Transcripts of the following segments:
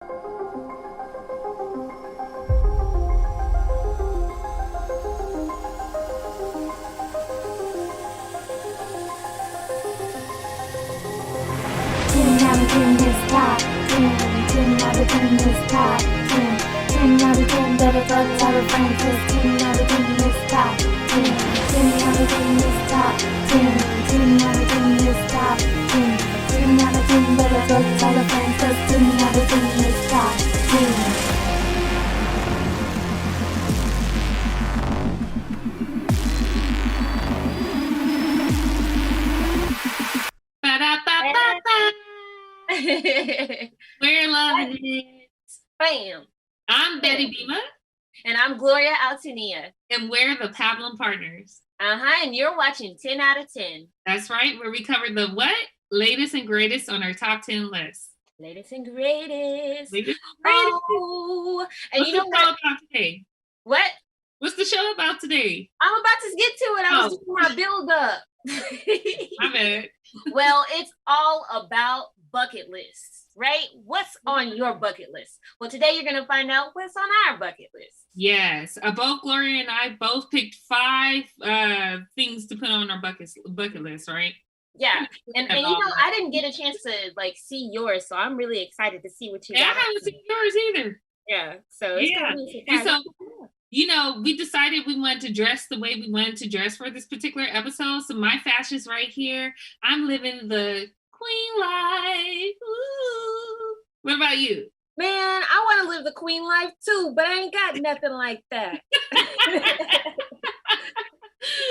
out of 10 is top 10. 10 out of 10 is top 10. 10 out of 10 better go tell a friend, 'cause 10 out of 10 is top 10. 10 out of 10 is top 10. 10 out of 10 is top 10. 10 out of 10 better go tell a friend, 'cause 10 out of 10 is top 10. Ba-da-ba-ba-ba. We're loving it. Bam. I'm Betty Bima, And I'm Gloria Altania. and we're the Pabulum Partners. And you're watching 10 out of 10. That's right, where we cover the what? Latest and greatest on our top 10 list. Latest and greatest. Latest and greatest. Oh, and What's you know the show what? about today? What? What's the show about today? I'm about to get to it. I was doing my build up. My bad. Well, it's all about bucket lists, right? What's on your bucket list? Well, today you're going to find out what's on our bucket list. Yes, both Gloria and I both picked 5 things to put on our bucket list, right? Yeah. And you know, I didn't get a chance to like see yours, so I'm really excited to see what you got. I haven't seen yours either. Yeah. So it's Yeah. gonna be And so, you know, we decided we wanted to dress the way we wanted to dress for this particular episode. So my fashion's right here. I'm living the queen life. Ooh. What about you? Man, I want to live the queen life too, but I ain't got nothing like that.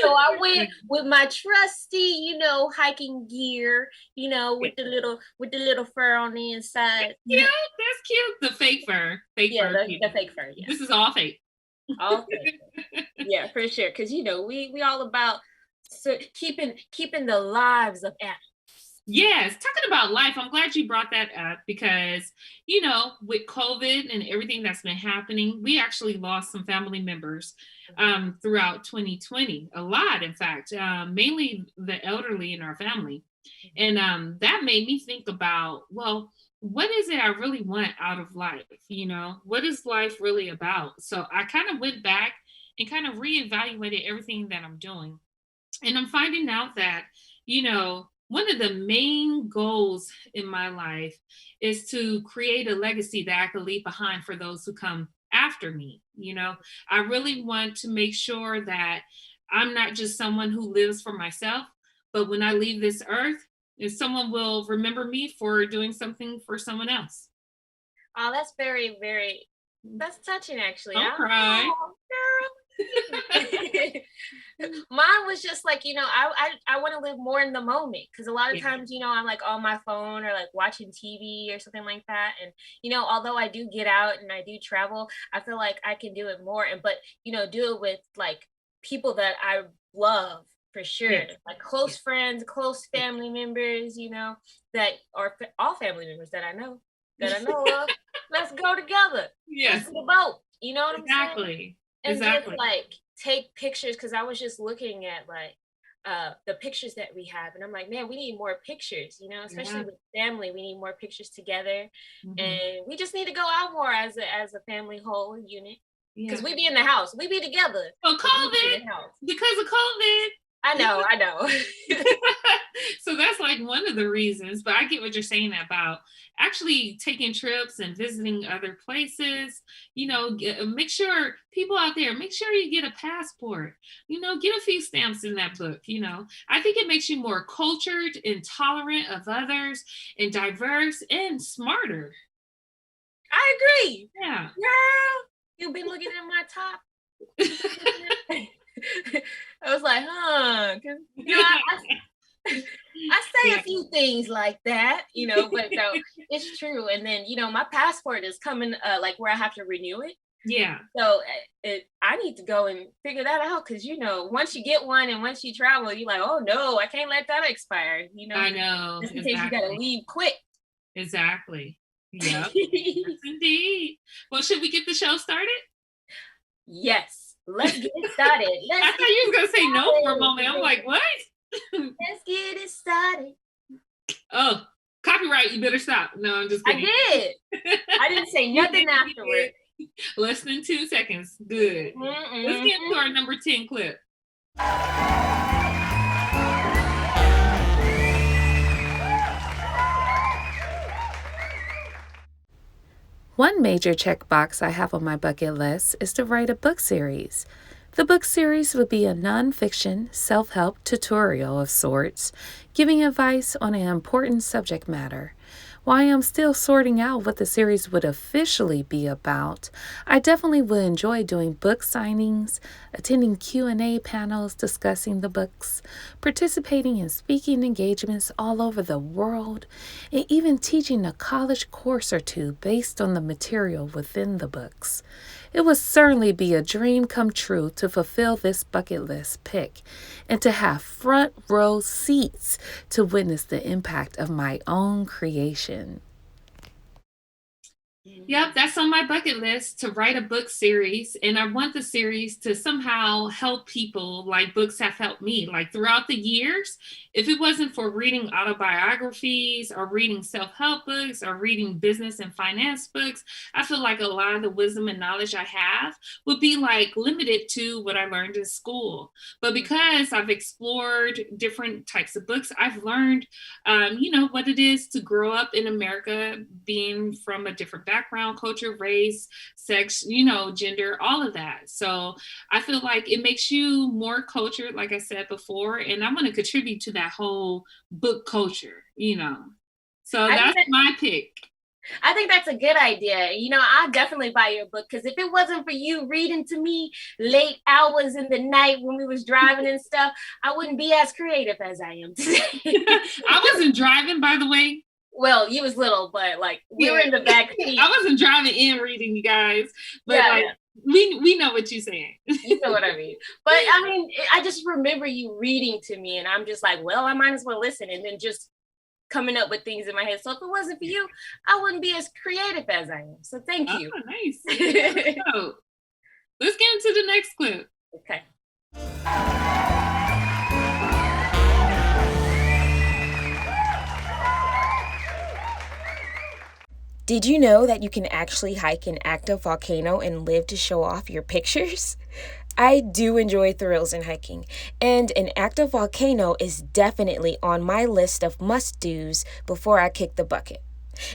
So I went with my trusty, hiking gear, with the little fur on the inside. Yeah, that's cute. The fake fur. Fake Yeah, fur. the fake fur. Yeah. This is all fake. All fake. Yeah, for sure. Because we all about keeping the lives of animals. Yes, talking about life, I'm glad you brought that up because, with COVID and everything that's been happening, we actually lost some family members throughout 2020. A lot, in fact, mainly the elderly in our family. And that made me think about, well, what is it I really want out of life? What is life really about? So I kind of went back and kind of reevaluated everything that I'm doing. And I'm finding out that, one of the main goals in my life is to create a legacy that I can leave behind for those who come after me. I really want to make sure that I'm not just someone who lives for myself, but when I leave this earth, if someone will remember me for doing something for someone else. Oh, that's very, very, that's touching actually. Don't cry. Oh, girl. Mine was just like, I want to live more in the moment because a lot of times, I'm like on my phone or like watching TV or something like that. And, although I do get out and I do travel, I feel like I can do it more. But, do it with like people that I love for sure. Like close friends, close family members, that are all family members that I know of. Let's go together. Yes. Let's boat. You know what I'm saying? Exactly. And exactly. just like take pictures because I was just looking at like the pictures that we have, and I'm like, man, we need more pictures, especially with family. We need more pictures together, and we just need to go out more as a family whole unit because we be in the house, we be together. Well, COVID, because of COVID. I know. So that's like one of the reasons, but I get what you're saying about actually taking trips and visiting other places. Make sure people out there, make sure you get a passport, get a few stamps in that book. I think it makes you more cultured and tolerant of others and diverse and smarter. I agree. Yeah. Girl, you've been looking at my top. I was like, I say a few things like that, but no, it's true. And then, my passport is coming, like where I have to renew it. Yeah. So I need to go and figure that out because, once you get one and once you travel, you're like, oh no, I can't let that expire. I know. Just in case you got to leave quick. Exactly. Yep. Yes, indeed. Well, should we get the show started? Yes. Let's get it started. I thought you was gonna say no for a moment. I'm like, what? Let's get it started. Oh, Copyright, you better stop. No, I'm just kidding. I did. I didn't say nothing afterward. Less than 2 seconds. Good. Let's get to our number 10 clip. One major checkbox I have on my bucket list is to write a book series. The book series would be a nonfiction, self-help tutorial of sorts, giving advice on an important subject matter. While I'm still sorting out what the series would officially be about, I definitely would enjoy doing book signings, attending Q&A panels discussing the books, participating in speaking engagements all over the world, and even teaching a college course or two based on the material within the books. It would certainly be a dream come true to fulfill this bucket list pick and to have front row seats to witness the impact of my own creation. Yep, that's on my bucket list, to write a book series. And I want the series to somehow help people like books have helped me. Like throughout the years, if it wasn't for reading autobiographies or reading self-help books or reading business and finance books, I feel like a lot of the wisdom and knowledge I have would be like limited to what I learned in school. But because I've explored different types of books, I've learned, what it is to grow up in America, being from a different background, culture, race, sex, gender, all of that. So I feel like it makes you more cultured, like I said before, and I'm going to contribute to that whole book culture, So that's my pick. I think that's a good idea. I'll definitely buy your book, because if it wasn't for you reading to me late hours in the night when we was driving and stuff, I wouldn't be as creative as I am today. I wasn't driving, by the way. Well, you was little, but we were in the back seat. I wasn't driving and reading, you guys, but we know what you're saying. You know what I mean? But I just remember you reading to me, and I'm just like, well, I might as well listen, and then just coming up with things in my head. So if it wasn't for you, I wouldn't be as creative as I am. So thank you. Oh, nice. Let's get into the next clip. Okay. Did you know that you can actually hike an active volcano and live to show off your pictures? I do enjoy thrills in hiking, and an active volcano is definitely on my list of must-dos before I kick the bucket.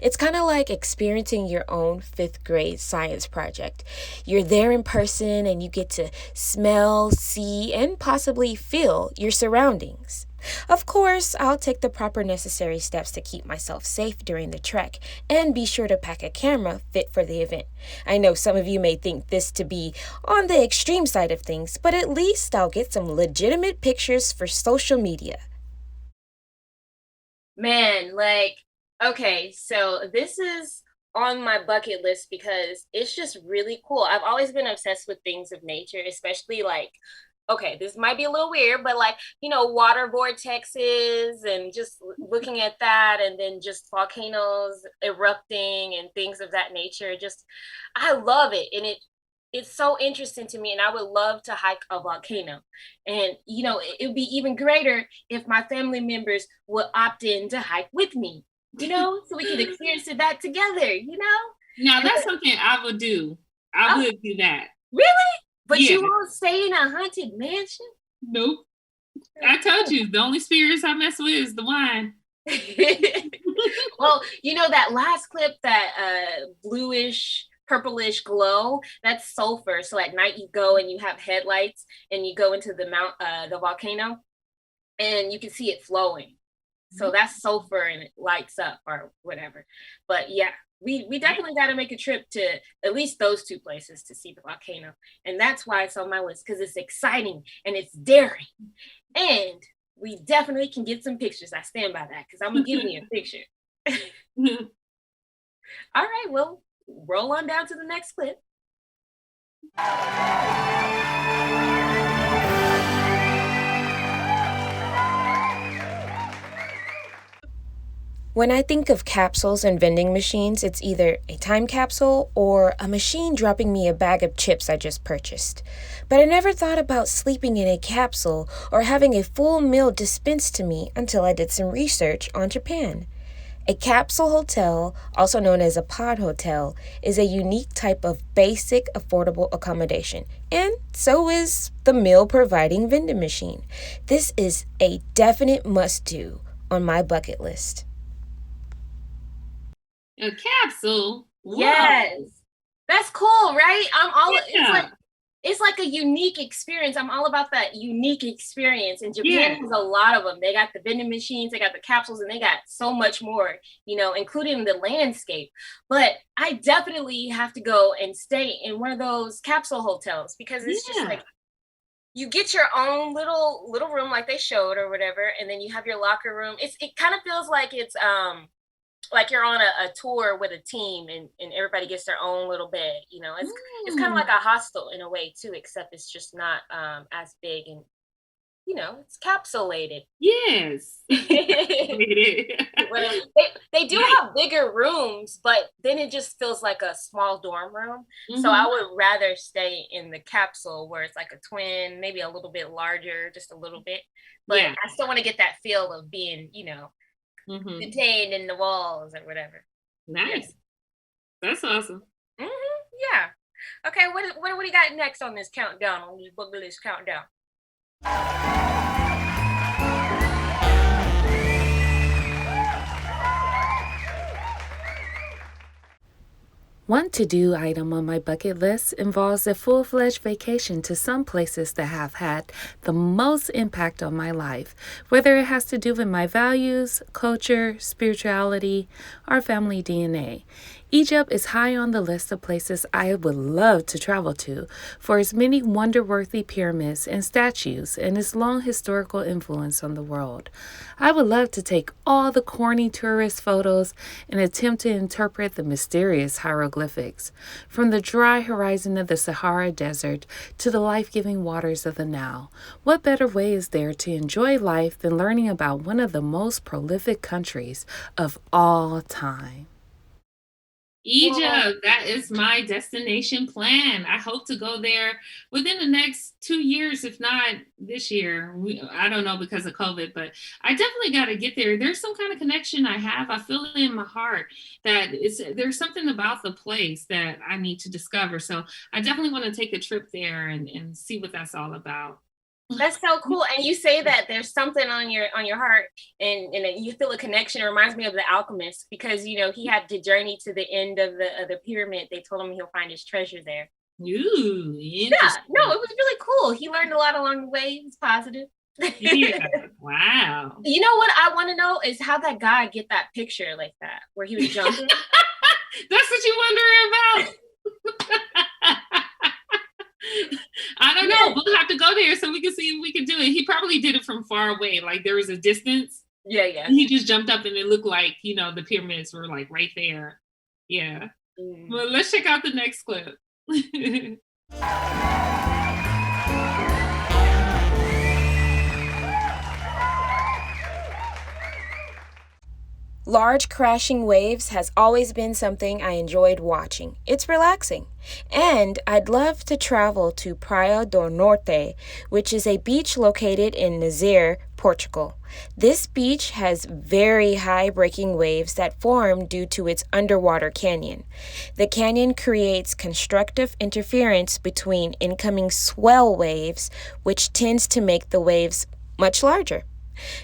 It's kind of like experiencing your own 5th grade science project. You're there in person and you get to smell, see, and possibly feel your surroundings. Of course, I'll take the proper necessary steps to keep myself safe during the trek and be sure to pack a camera fit for the event. I know some of you may think this to be on the extreme side of things, but at least I'll get some legitimate pictures for social media. Man, okay, so this is on my bucket list because it's just really cool. I've always been obsessed with things of nature, especially okay, this might be a little weird, but water vortexes and just looking at that, and then just volcanoes erupting and things of that nature. I love it. And it's so interesting to me, and I would love to hike a volcano. And, it would be even greater if my family members would opt in to hike with me, so we could experience that together, Now, that's something I would do. I would do that. Really? But yeah. You won't stay in a haunted mansion? Nope. I told you, the only spirits I mess with is the wine. Well, that last clip, that bluish, purplish glow, that's sulfur. So at night you go and you have headlights and you go into the volcano and you can see it flowing. So that's sulfur and it lights up or whatever. But yeah, we definitely got to make a trip to at least those 2 places to see the volcano. And that's why it's on my list, because it's exciting and it's daring. And we definitely can get some pictures. I stand by that, because I'm going to give you a picture. All right, well, roll on down to the next clip. When I think of capsules and vending machines, it's either a time capsule or a machine dropping me a bag of chips I just purchased. But I never thought about sleeping in a capsule or having a full meal dispensed to me until I did some research on Japan. A capsule hotel, also known as a pod hotel, is a unique type of basic affordable accommodation, and so is the meal providing vending machine. This is a definite must do on my bucket list. A capsule. Whoa. Yes. That's cool, right? Yeah. It's like a unique experience. I'm all about that unique experience. And Japan has a lot of them. They got the vending machines, they got the capsules, and they got so much more, including the landscape. But I definitely have to go and stay in one of those capsule hotels because it's just like you get your own little room like they showed or whatever, and then you have your locker room. It kind of feels like it's like you're on a tour with a team and everybody gets their own little bed. It's kind of like a hostel in a way too, except it's just not as big and it's capsulated. Yes. Well, they do have bigger rooms, but then it just feels like a small dorm room. So I would rather stay in the capsule where it's like a twin, maybe a little bit larger, just a little bit. But I still want to get that feel of being, contained in the walls or whatever. Nice. That's awesome. Yeah. Okay, what do you got next on this countdown, on this bucket list countdown? One to-do item on my bucket list involves a full-fledged vacation to some places that have had the most impact on my life, whether it has to do with my values, culture, spirituality, or family DNA. Egypt is high on the list of places I would love to travel to for its many wonder-worthy pyramids and statues and its long historical influence on the world. I would love to take all the corny tourist photos and attempt to interpret the mysterious hieroglyphics, from the dry horizon of the Sahara Desert to the life-giving waters of the Nile. What better way is there to enjoy life than learning about one of the most prolific countries of all time? Egypt, that is my destination plan. I hope to go there within the next 2 years, if not this year. I don't know because of COVID, but I definitely got to get there. There's some kind of connection I have. I feel it in my heart that there's something about the place that I need to discover. So I definitely want to take a trip there and see what that's all about. That's so cool. And you say that there's something on your heart and you feel a connection. It reminds me of the alchemist because he had to journey to the end of the pyramid. They told him he'll find his treasure there. Ooh, yeah, no, it was really cool. He learned a lot along the way. It was positive. Yeah. Wow. You know what I want to know is how that guy get that picture like that where he was jumping. That's what you wondering about. I don't know. We'll have to go there so we can see if we can do it. He probably did it from far away, like there was a distance. Yeah. He just jumped up and it looked like, the pyramids were like right there. Yeah. Well, let's check out the next clip. Large crashing waves has always been something I enjoyed watching. It's relaxing. And I'd love to travel to Praia do Norte, which is a beach located in Nazaré, Portugal. This beach has very high breaking waves that form due to its underwater canyon. The canyon creates constructive interference between incoming swell waves, which tends to make the waves much larger.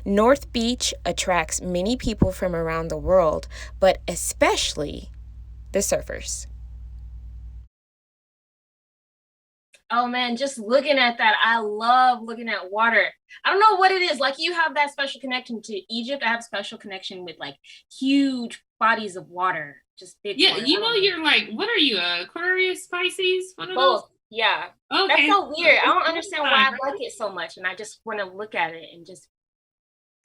North Beach attracts many people from around the world, but especially the surfers. Oh man, just looking at that, I love looking at water. I don't know what it is. Like you have that special connection to Egypt. I have a special connection with like huge bodies of water, just big. Yeah, water. you're like, what are you, Aquarius, Pisces? One of both. Those? Yeah. Okay. That's so weird. I don't understand why I like it so much, and I just want to look at it and just.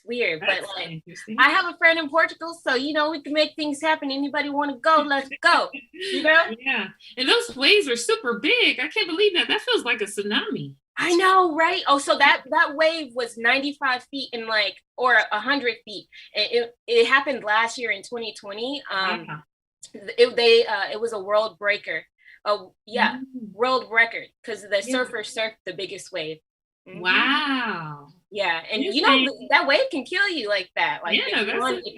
Weird, That's but like I have a friend in Portugal, so we can make things happen. Anybody want to go? Let's go. Yeah, and those waves are super big. I can't believe that. That feels like a tsunami. I know, right? Oh, so that wave was 95 feet and or 100 feet. It happened last year in 2020. It was a world breaker. Oh yeah, world record because the surfers surfed the biggest wave. Wow. Yeah, and that wave can kill you like that. Like if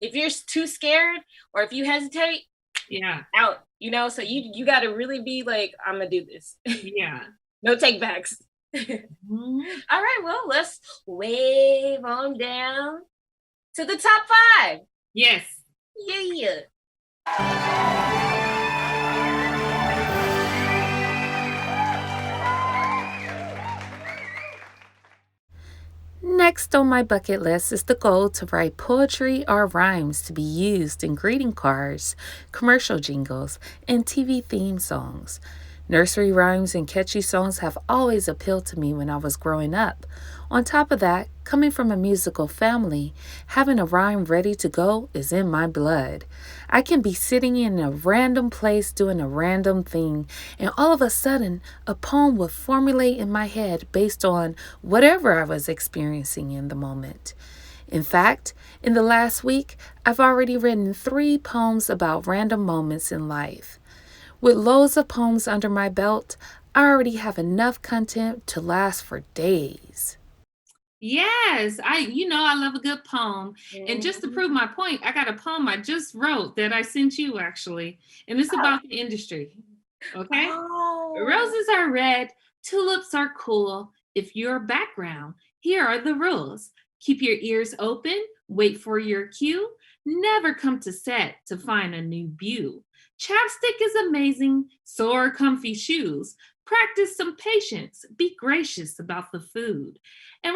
If you're too scared or if you hesitate, Yeah. out, so you got to really be like, I'm gonna do this. Yeah. No take backs. Mhm. All right, well, let's wave on down to the top 5. Yes. Yeah. Next on my bucket list is the goal to write poetry or rhymes to be used in greeting cards, commercial jingles, and TV theme songs. Nursery rhymes and catchy songs have always appealed to me when I was growing up. On top of that, coming from a musical family, having a rhyme ready to go is in my blood. I can be sitting in a random place doing a random thing, and all of a sudden, a poem would formulate in my head based on whatever I was experiencing in the moment. In fact, in the last week, I've already written 3 poems about random moments in life. With loads of poems under my belt, I already have enough content to last for days. Yes, I love a good poem. And just to prove my point, I got a poem I just wrote that I sent you actually, and it's about the industry. Okay? Oh. Roses are red, tulips are cool. If you're background, here are the rules. Keep your ears open, wait for your cue. Never come to set to find a new view. Chapstick is amazing, so are comfy shoes. Practice some patience, be gracious about the food. And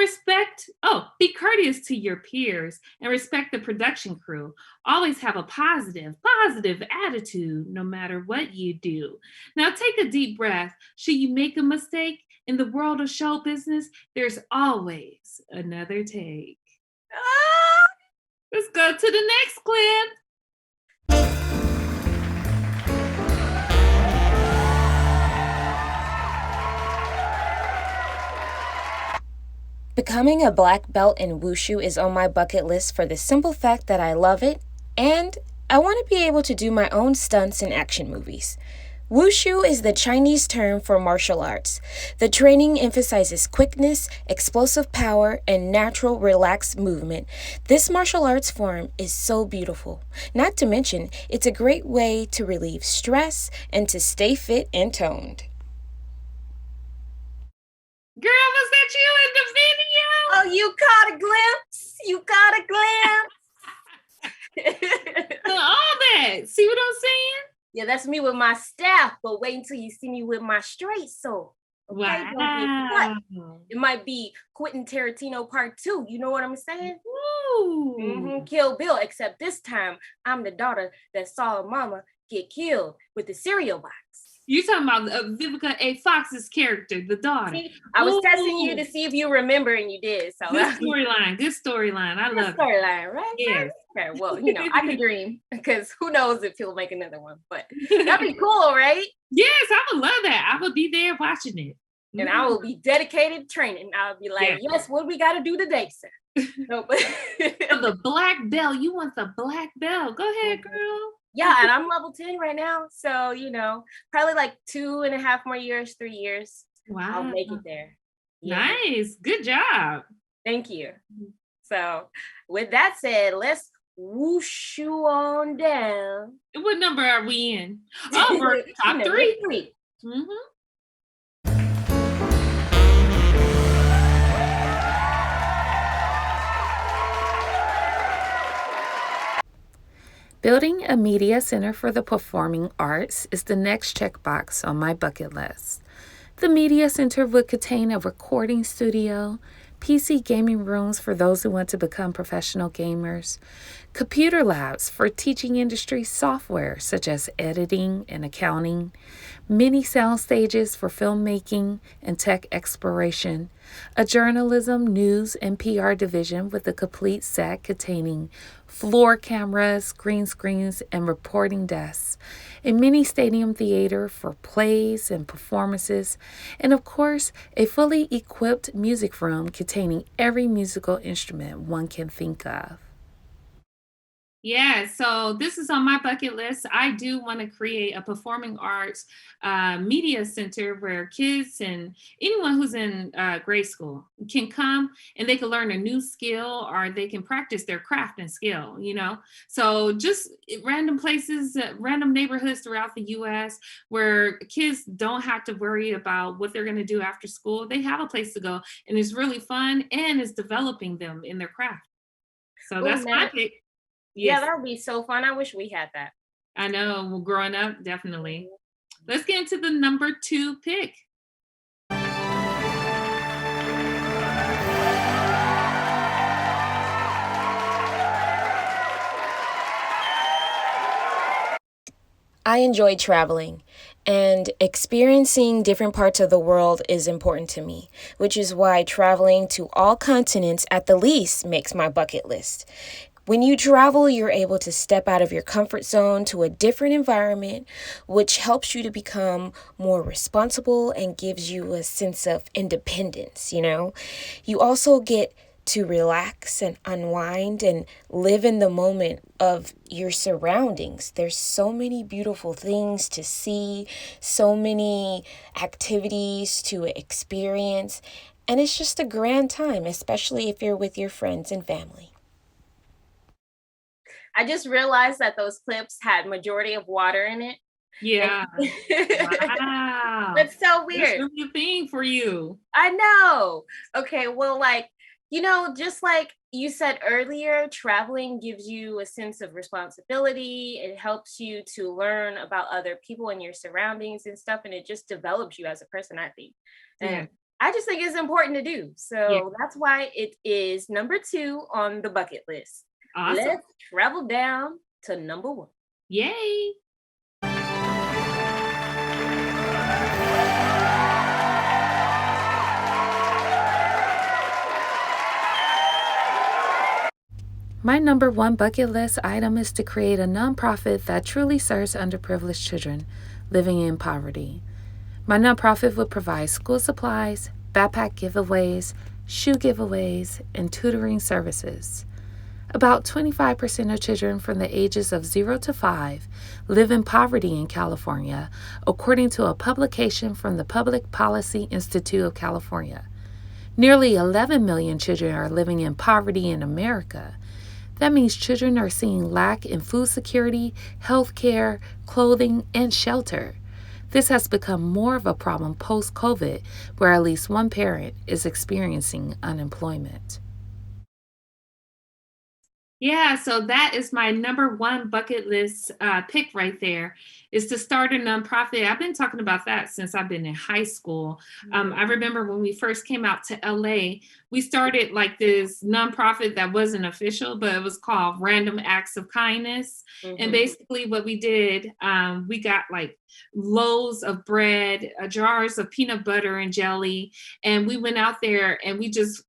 be courteous to your peers and respect the production crew. Always have a positive attitude no matter what you do. Now take a deep breath. Should you make a mistake in the world of show business, there's always another take. Ah! Let's go to the next clip. Becoming a black belt in Wushu is on my bucket list for the simple fact that I love it, and I want to be able to do my own stunts in action movies. Wushu is the Chinese term for martial arts. The training emphasizes quickness, explosive power, and natural, relaxed movement. This martial arts form is so beautiful. Not to mention, it's a great way to relieve stress and to stay fit and toned. Girl, was that you in the video? Oh, you caught a glimpse. You caught a glimpse. All that. See what I'm saying? Yeah, that's me with my staff, but wait until you see me with my straight sword. Okay? Don't get cut. It might be Quentin Tarantino Part 2. You know what I'm saying? Ooh. Kill Bill, except this time I'm the daughter that saw her mama get killed with the cereal box. You talking about Vivica A. Fox's character, the daughter. See, I was testing you to see if you remember, and you did. So good storyline. I love it. Storyline, right? Yes. Okay, well, I could dream, because who knows if he'll make another one, but that'd be cool, right? Yes, I would love that. I would be there watching it. And I will be dedicated training. I'll be like, yes, what we got to do today, sir? No, but the black belt. You want the black belt. Go ahead, girl. Yeah, and I'm level 10 right now. So, probably like 2.5 more years, 3 years. Wow. I'll make it there. Yeah. Nice. Good job. Thank you. So, with that said, let's wushu on down. What number are we in? Oh, we're top 3. Mm-hmm. Building a media center for the performing arts is the next checkbox on my bucket list. The media center would contain a recording studio, PC gaming rooms for those who want to become professional gamers, computer labs for teaching industry software such as editing and accounting, mini sound stages for filmmaking and tech exploration, a journalism, news, and PR division with a complete set containing floor cameras, green screens, and reporting desks, a mini stadium theater for plays and performances, and of course, a fully equipped music room containing every musical instrument one can think of. Yeah, so this is on my bucket list. I do want to create a performing arts media center where kids and anyone who's in grade school can come and they can learn a new skill or they can practice their craft and skill, you know? So just random places, random neighborhoods throughout the US where kids don't have to worry about what they're going to do after school. They have a place to go and it's really fun and it's developing them in their craft. So Oh that's my man, pick. yeah, Yes. that would be so fun. I wish we had that. I know. Well, growing up, definitely. Mhm. Let's get into the number two pick. I enjoy traveling, and experiencing different parts of the world is important to me, which is why traveling to all continents at the least makes my bucket list. When you travel, you're able to step out of your comfort zone to a different environment, which helps you to become more responsible and gives you a sense of independence, you know? You also get to relax and unwind and live in the moment of your surroundings. There's so many beautiful things to see, so many activities to experience, and it's just a grand time, especially if you're with your friends and family. I just realized that those clips had majority of water in it. And Yeah. Wow. that's so That's weird. really a thing for you. I know. Okay, well, like, just like you said earlier, traveling gives you a sense of responsibility. It helps you to learn about other people and your surroundings and stuff, and it just develops you as a person, I think. Yeah. And I just think it's important to do. Yeah. So that's why it is number 2 on the bucket list. Awesome. Let's travel down to number 1. Yay. My number one bucket list item is to create a nonprofit that truly serves underprivileged children living in poverty. My nonprofit would provide school supplies, backpack giveaways, shoe giveaways, and tutoring services. About 25% of children from the ages of 0 to 5 live in poverty in California, according to a publication from the Public Policy Institute of California. Nearly 11 million children are living in poverty in America. That means children are seeing lack in food security, health care, clothing, and shelter. This has become more of a problem post COVID, where at least one parent is experiencing unemployment. Yeah, so that is my number one bucket list pick right there is to start a nonprofit. I've been talking about that since I've been in high school. I remember when we first came out to LA, we started like this nonprofit that wasn't official, but it was called Random Acts of Kindness. And Mhm. basically, what we did, we got like loaves of bread, jars of peanut butter and jelly, and we went out there and we just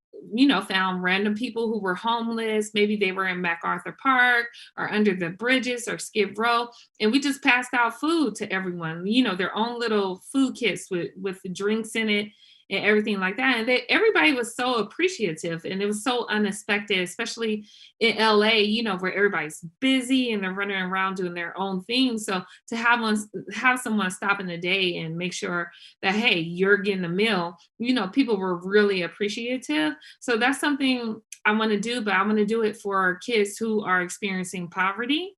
found random people who were homeless. Maybe they were in MacArthur Park or under the bridges or Skid Row. And we just passed out food to everyone, their own little food kits with the drinks in it and everything like that. And everybody was so appreciative and it was so unexpected, especially in LA, where everybody's busy and they're running around doing their own thing. So to have someone stop in the day and make sure that, hey, you're getting a meal, people were really appreciative. So that's something I want to do, but I want to do it for kids who are experiencing poverty.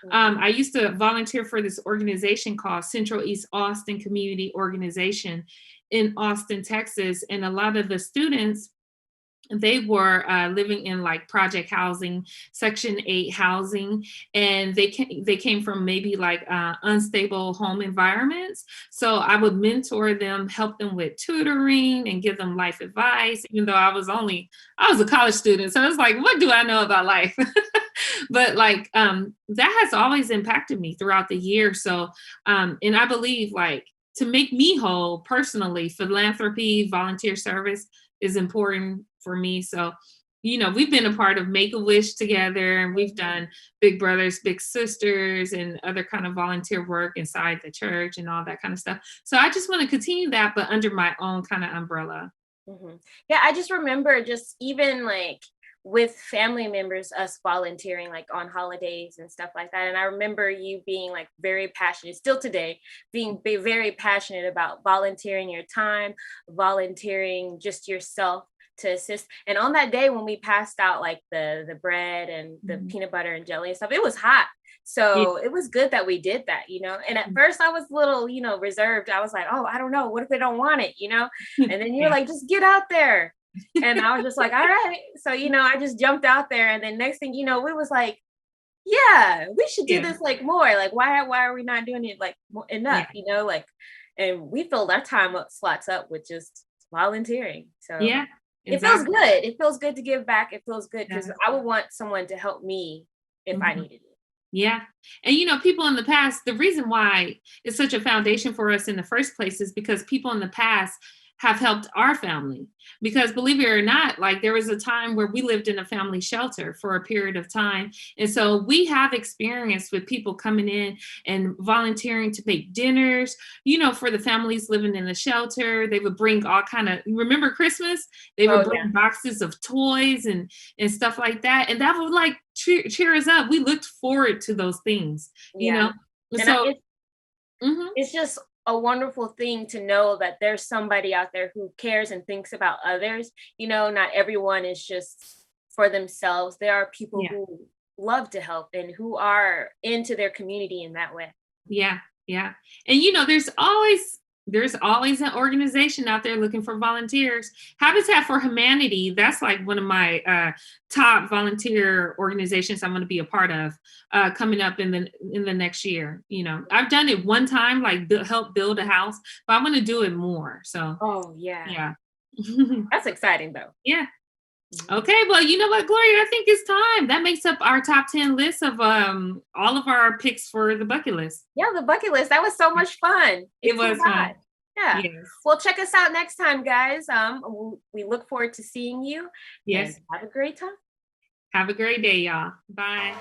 Mhm. I used to volunteer for this organization called Central East Austin Community Organization in Austin, Texas. And a lot of the students, they were living in like project housing, section 8 housing, and they came from maybe like unstable home environments. So I would mentor them, help them with tutoring and give them life advice, even though I was a college student, so it's like, what do I know about life? But like that has always impacted me throughout the year. So and I believe like to make me whole personally, philanthropy, volunteer service is important for me. So, we've been a part of Make a Wish together and we've Mhm. done Big Brothers, Big Sisters, and other kind of volunteer work inside the church and all that kind of stuff. So I just want to continue that, but under my own kind of umbrella. Mhm. Yeah, I just remember just even like with family members, us volunteering like on holidays and stuff like that. And I remember you being like very passionate, still today, be very passionate about volunteering your time, volunteering just yourself to assist. And on that day when we passed out like the bread and the peanut butter and jelly and stuff, it was hot. So it was good that we did that, you know. And at first I was a little, you know, reserved. I was like, oh, I don't know. What if they don't want it, you know? And then you're like, just get out there. And I was just like, all right. So, you know, I just jumped out there. And then next thing, you know, we was like, yeah, we should do this like more. Like, why are we not doing it like enough, you know, like, and we filled our time slots up with just volunteering. So it feels good. It feels good to give back. It feels good because I would want someone to help me if I needed it. Yeah. And, you know, people in the past, the reason why it's such a foundation for us in the first place is because people in the past have helped our family. Because believe it or not, like there was a time where we lived in a family shelter for a period of time. And so we have experience with people coming in and volunteering to make dinners, you know, for the families living in the shelter. They would bring all kind of, remember Christmas? They would bring boxes of toys and stuff like that. And that would like cheer us up. We looked forward to those things, you know? And so it's just a wonderful thing to know that there's somebody out there who cares and thinks about others. You know, not everyone is just for themselves. There are people who love to help and who are into their community in that way. Yeah. Yeah. And, you know, there's always an organization out there looking for volunteers. Habitat for Humanity, that's like one of my top volunteer organizations I'm going to be a part of coming up in the next year. You know, I've done it one time, like help build a house, but I want to do it more. So yeah. That's exciting though. Yeah. Okay, well, you know what, Gloria, I think it's time. That makes up our top 10 list of all of our picks for the bucket list. Yeah, the bucket list. That was so much fun. It was fun. Yeah. Yes. Well, check us out next time, guys. We look forward to seeing you. Yes. Have a great time. Have a great day, y'all. Bye.